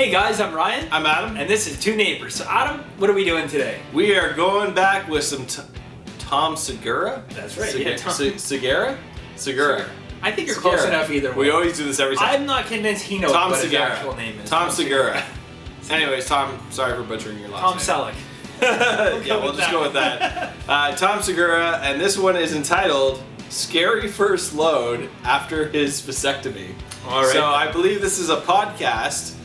Hey guys, I'm Ryan. I'm Adam. And this is Two Neighbors. So Adam, what are we doing today? We are going back with some Tom Segura. That's right. Segura. I think you're close enough either way. We always do this every time. I'm not convinced he knows what his actual name is. Tom Segura. Anyways, Tom, sorry for butchering your last name. Tom Selleck. We'll just go with that. Tom Segura, and this one is entitled Scary First Load After His Vasectomy. All right. So I believe this is a podcast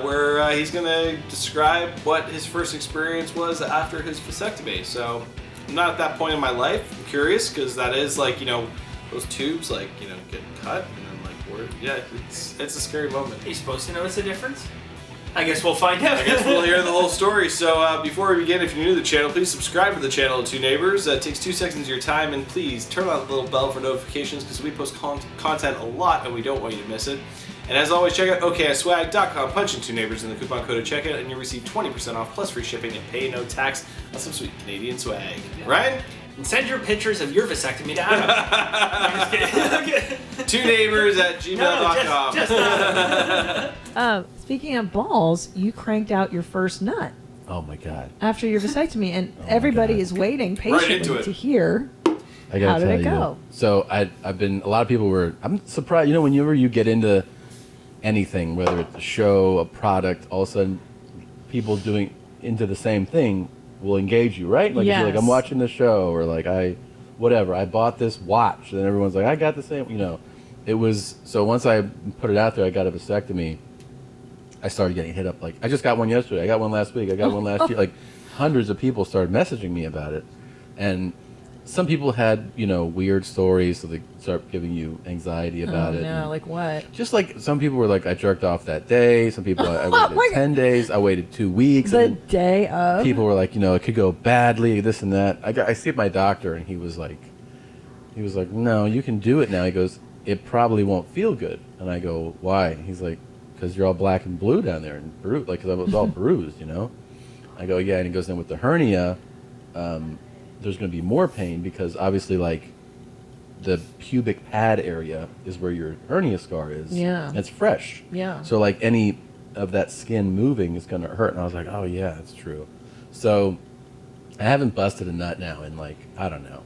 where he's going to describe what his first experience was after his vasectomy. So I'm not at that point in my life. I'm curious because that is like, those tubes get cut and then it's a scary moment. Are you supposed to notice a difference? I guess we'll find out. I guess we'll hear the whole story. So before we begin, if you're new to the channel, please subscribe to the channel, Two Neighbors. It takes 2 seconds of your time, and please turn on the little bell for notifications because we post content a lot and we don't want you to miss it. And as always, check out OKSwag.com, punch in Two Neighbors in the coupon code at checkout, and you'll receive 20% off plus free shipping and pay no tax on some sweet Canadian swag. Yeah. Ryan? And send your pictures of your vasectomy to Adam. I'm just kidding. Two Neighbors at gmail.com. No, just Adam. Speaking of balls, you cranked out your first nut. Oh my God. After your vasectomy, and everybody is waiting patiently to hear. I gotta how did tell it go? So a lot of people were, I'm surprised, whenever you get into anything, whether it's a show, a product, all of a sudden people doing into the same thing will engage you, right? Like, yes. if you're like, I'm watching the show, or like, I bought this watch, and everyone's like, I got the same, It was, so once I put it out there, I got a vasectomy, I started getting hit up, like, I just got one yesterday, I got one last week, I got one last year, like, hundreds of people started messaging me about it, and some people had, weird stories, so they start giving you anxiety about it. No, like what? Just like some people were like, I jerked off that day. Some people, I waited 10 days. I waited 2 weeks. The day of? People were like, it could go badly, this and that. I see my doctor, and he was like, no, you can do it now. He goes, it probably won't feel good. And I go, why? He's like, because you're all black and blue down there, and bruised, like, because I was all bruised, I go, yeah. And he goes, then with the hernia, there's going to be more pain because obviously, like, the pubic pad area is where your hernia scar is. Yeah. And it's fresh. Yeah. So, like, any of that skin moving is going to hurt. And I was like, oh, yeah, that's true. So I haven't busted a nut now in, like, I don't know,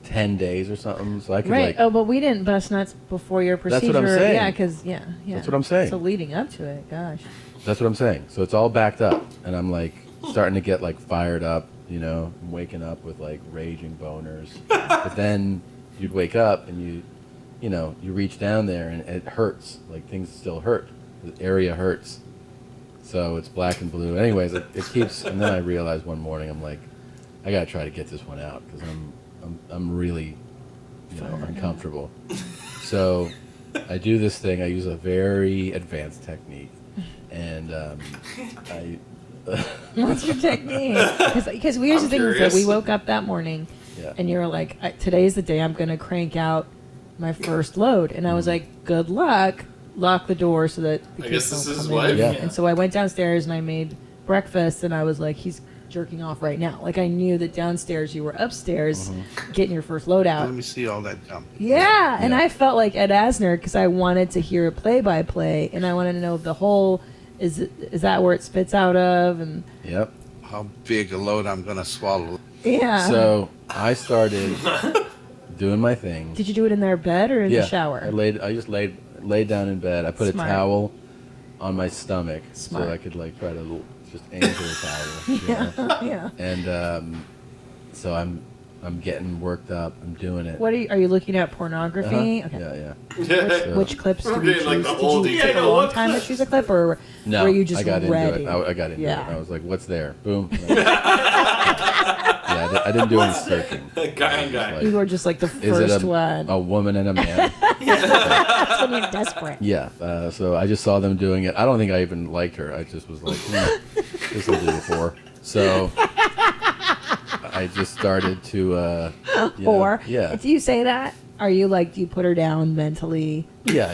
10 days or something. So I could, right. But we didn't bust nuts before your procedure. That's what I'm saying. Yeah, because, yeah. That's what I'm saying. So leading up to it, gosh. That's what I'm saying. So it's all backed up. And I'm, like, starting to get, like, fired up. I'm waking up with like raging boners, but then you'd wake up and you reach down there and it hurts. Like, things still hurt. The area hurts. So it's black and blue. Anyways, it keeps. And then I realized one morning, I'm like, I gotta try to get this one out because I'm really, uncomfortable. So I do this thing. I use a very advanced technique, and What's your technique? Because we used to think that we woke up that morning, and you were like, today's the day I'm going to crank out my first load. And I was like, good luck. Lock the door so that the kids don't come in. This is wife. Yeah. And so I went downstairs and I made breakfast, and I was like, he's jerking off right now. Like, I knew that downstairs you were upstairs getting your first load out. Let me see all that jump. Yeah, and I felt like Ed Asner because I wanted to hear a play-by-play, and I wanted to know if the whole... Is that where it spits out of? And Yep. How big a load I'm going to swallow. yeah. So I started doing my thing. Did you do it in their bed or in the shower? I just laid down in bed. I put Smart. a towel on my stomach Smart. so I could like try to just anchor the towel. Yeah. And so I'm getting worked up. I'm doing it. What are you looking at pornography? Okay. Yeah. Which clips did you getting choose? like the Did you take a long time to choose a clip, or No, were you just I got ready? into it. I got into it. Yeah. I was like, "What's there?" Boom. I didn't do any searching. Guy on guy. You were just like the Is it first one. a woman and a man? That's when you're desperate. Yeah. So I just saw them doing it. I don't think I even liked her. I just was like, this will do it for. So I just started to. Do you say that? Are you like? Do you put her down mentally? Yeah.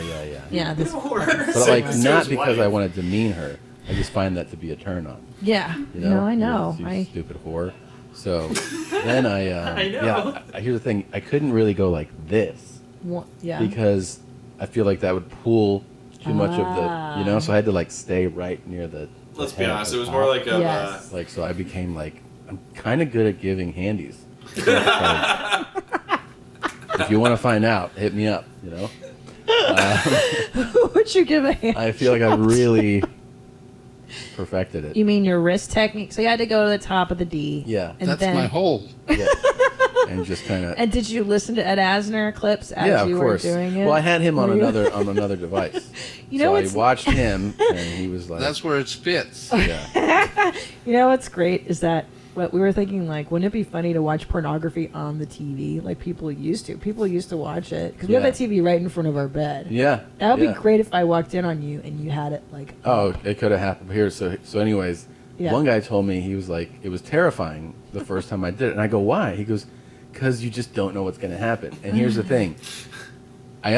Yeah. This. But like not because I want to demean her. I just find that to be a turn on. Yeah. You know? No, I know. You stupid whore. So then I know. Here's the thing. I couldn't really go like this Yeah. because I feel like that would pull too much of the, you know, so I had to like stay right near the. Let's the be head of honest, the it was top. more like a. Yes. Like, so I became like, I'm kind of good at giving handies. If you want to find out, hit me up, you know? Would you give a hand? I feel like I really perfected it. You mean your wrist technique? So you had to go to the top of the D. Yeah. And That's then, my hole. Yeah. And just kind of. And did you listen to Ed Asner clips as Yeah, you of were course. doing it? Well, I had him on Were you- another device. You know so I what's- watched him, and he was like, That's where it spits. yeah. You know what's great is that what we were thinking, like, wouldn't it be funny to watch pornography on the TV like people used to? People used to watch it because we have Yeah. that TV right in front of our bed. Yeah. That would yeah. be great if I walked in on you and you had it like. Oh, it could have happened here. So anyways, Yeah. one guy told me, he was like, it was terrifying the first time I did it. And I go, why? He goes, because you just don't know what's going to happen. And here's the thing. I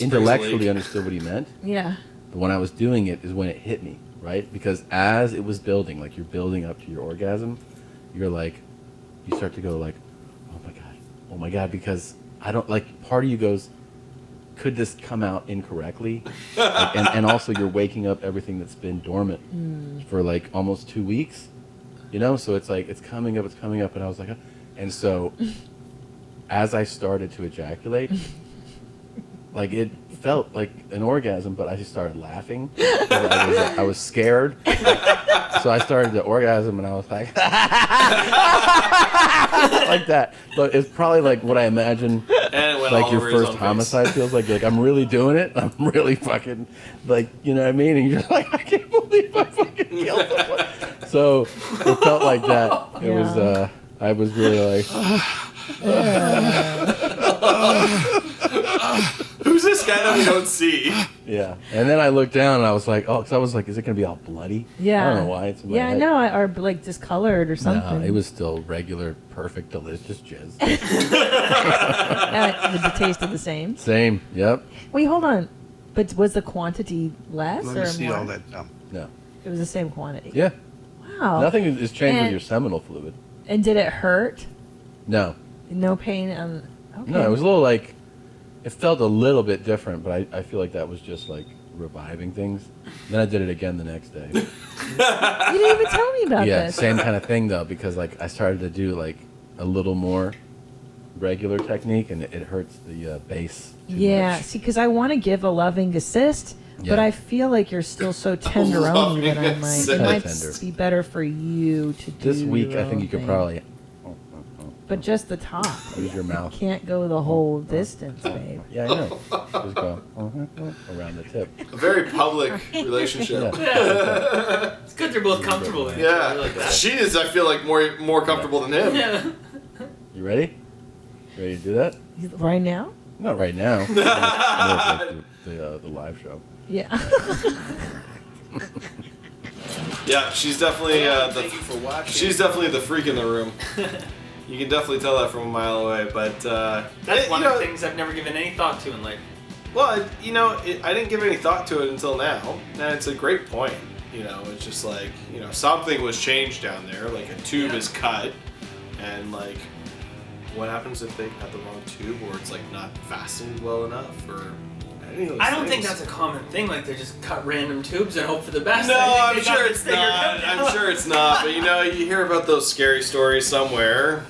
intellectually leak. understood what he meant. Yeah. But when I was doing it is when it hit me, right? Because as it was building, like you're building up to your orgasm, you're like, you start to go like, oh my God, because I don't, like, part of you goes, could this come out incorrectly? Like, and also you're waking up everything that's been dormant for like almost 2 weeks, you know? So it's like, it's coming up, and I was like, and so as I started to ejaculate, like it felt like an orgasm, but I just started laughing. I was scared. So I started to orgasm and I was like, like that. But it's probably like what I imagine And it went like all your over his first own homicide feels like. You're like, I'm really doing it. I'm really fucking, like, you know what I mean? And you're like, I can't believe I fucking killed someone. So it felt like that. It Yeah. was, I was really like, Who's this guy that we don't see? yeah. And then I looked down and I was like, oh, because I was like, is it going to be all bloody? Yeah. I don't know why. It's in my Yeah, I head. know, or like discolored or something. No, it was still regular, perfect, delicious jizz. Did it tasted the same? Same. Yep. Wait, hold on. But was the quantity less Let or me see more? all that dump. No. It was the same quantity. Yeah. Wow. Nothing is changed with And- your seminal fluid. And did it hurt? No. No pain on. Okay. No, it was a little like, it felt a little bit different, but I feel like that was just like reviving things. Then I did it again the next day. You didn't even tell me about Yeah, this. same kind of thing though, because like I started to do like a little more regular technique, and it hurts the base. Too Yeah, much. see, because I want to give a loving assist, but Yeah. I feel like you're still so tenderoni that I'm like, assist. it might Tender. be better for you to do This week, your I think own you could thing. probably But just the top. use your mouth. Can't go the whole distance, babe. Yeah, I know. Just go around the tip. A very public relationship. Yeah. It's good they're both comfortable with it. Yeah, I like that. she is. I feel like more comfortable than him. Yeah. You ready? Ready to do that? Right now? Not right now. More like the live show. Yeah. Yeah, she's definitely Thank you for watching. she's definitely the freak in the room. You can definitely tell that from a mile away. But That's one of the things I've never given any thought to in life. Well, I didn't give any thought to it until now, and it's a great point. It's just like something was changed down there, like a tube is cut, and like, what happens if they cut the wrong tube, or it's like not fastened well enough, or any of those I don't think things. that's a common thing. Like they just cut random tubes and hope for the best. No, I I'm think they got sure it it's figured not. out. I'm sure it's not. But you hear about those scary stories somewhere.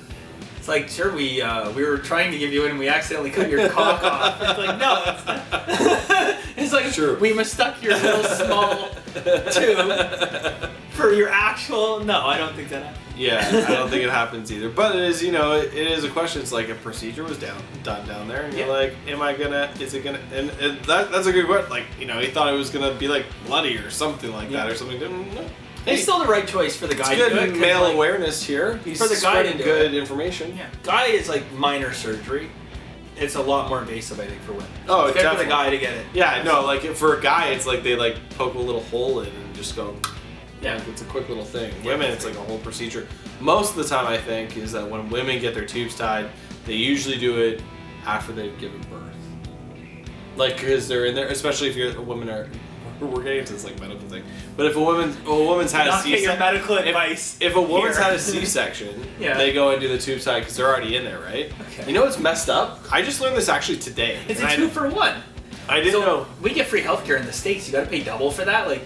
It's like, sure, we were trying to give you it and we accidentally cut your cock off. It's like, no, that's not. It's like, True. we mistook your little small tube for your actual. No, I don't think that happened. Yeah, I don't think it happens either. But it is, it is a question. It's like a procedure was done down there, and you're Yeah. like, is it gonna? And that's a good question. Like, he thought it was gonna be like bloody or something like that, or something. No. It's still the right choice for the guy It's to do it. good 'cause, male like, awareness here. He's for the guy to spreading do good it. information. Yeah, guy is like minor surgery. It's a lot more invasive, I think, for women. Oh, it's good for the definitely. guy to get it. Yeah, no, like for a guy, it's like they like poke a little hole in and just go. Yeah. Like, it's a quick little thing. Yeah, Women, it's it's like a whole procedure. Most of the time, I think, is that when women get their tubes tied, they usually do it after they've given birth. Like, because they're in there, especially if you're a woman are. We're getting into this like medical thing, but if a woman's had a Not get your C-section, medical advice. if a woman's here. had a C-section, Yeah. they go and do the tube tie because they're already in there, right? Okay. You know what's messed up? I just learned this actually today. It's and a I- 2-for-1. I didn't know. We get free healthcare in the States. You got to pay double for that. Like,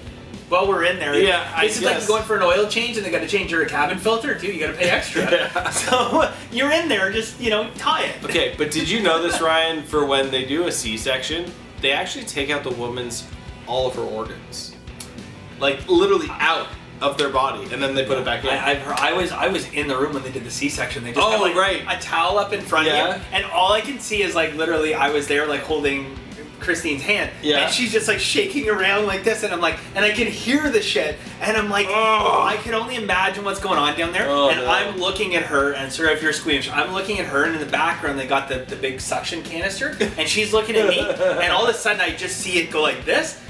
while we're in there, it's like you're going for an oil change and they got to change your cabin filter too. You got to pay extra. Yeah. So you're in there, just tie it. Okay, but did you know this, Ryan? For when they do a C-section, they actually take out the woman's all of her organs, like literally out of their body, and then they put it back in. I was in the room when they did the C-section. They just had a towel up in front of you, and all I can see is like literally I was there like holding Christine's hand, and she's just like shaking around like this, and I'm like, and I can hear the shit, and I'm like, I can only imagine what's going on down there, I'm looking at her, and sorry if you're squeamish, I'm looking at her, and in the background they got the big suction canister, and she's looking at me, and all of a sudden I just see it go like this,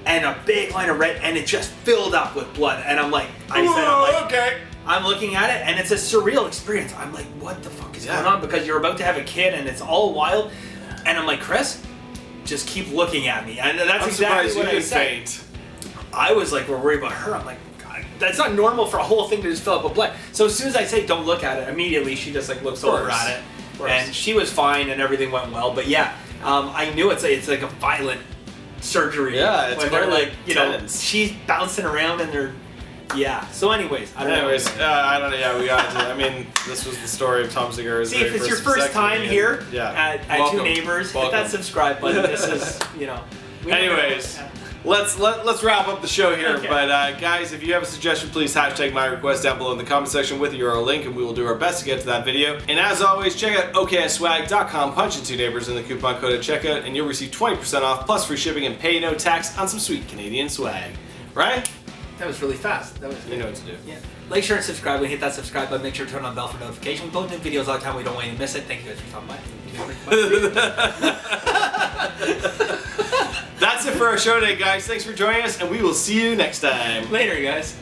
and a big line of red, and it just filled up with blood, and I'm like, okay. I'm looking at it, and it's a surreal experience. I'm like, what the fuck is going on? Because you're about to have a kid, and it's all wild, and I'm like, Chris, just keep looking at me, and that's exactly what I said. I was like, we're worried about her. I'm like, God, that's not normal for a whole thing to just fill up with blood. So as soon as I say don't look at it, immediately she just like looks over at it, and she was fine, and everything went well. But yeah, I knew it's like a violent surgery. Yeah, it's when they're like, she's bouncing around and they're. Yeah. So, anyways, I don't know. I don't know. Yeah, we got to. I mean, this was the story of Tom Segura's. See, if it's your first time here at welcome. Two Neighbors, hit that subscribe button. This is, Anyways, let's wrap up the show here. Okay. But guys, if you have a suggestion, please hashtag my request down below in the comment section with your URL link, and we will do our best to get to that video. And as always, check out okswag.com, punch in Two Neighbors in the coupon code at checkout, and you'll receive 20% off plus free shipping and pay no tax on some sweet Canadian swag. Ryan? That was really fast. That was good. You know what to do. Yeah. Like, share, and subscribe. Hit that subscribe button. Make sure to turn on bell for notification. We post new videos all the time. We don't want you to miss it. Thank you guys for stopping by. That's it for our show today, guys. Thanks for joining us, and we will see you next time. Later, guys.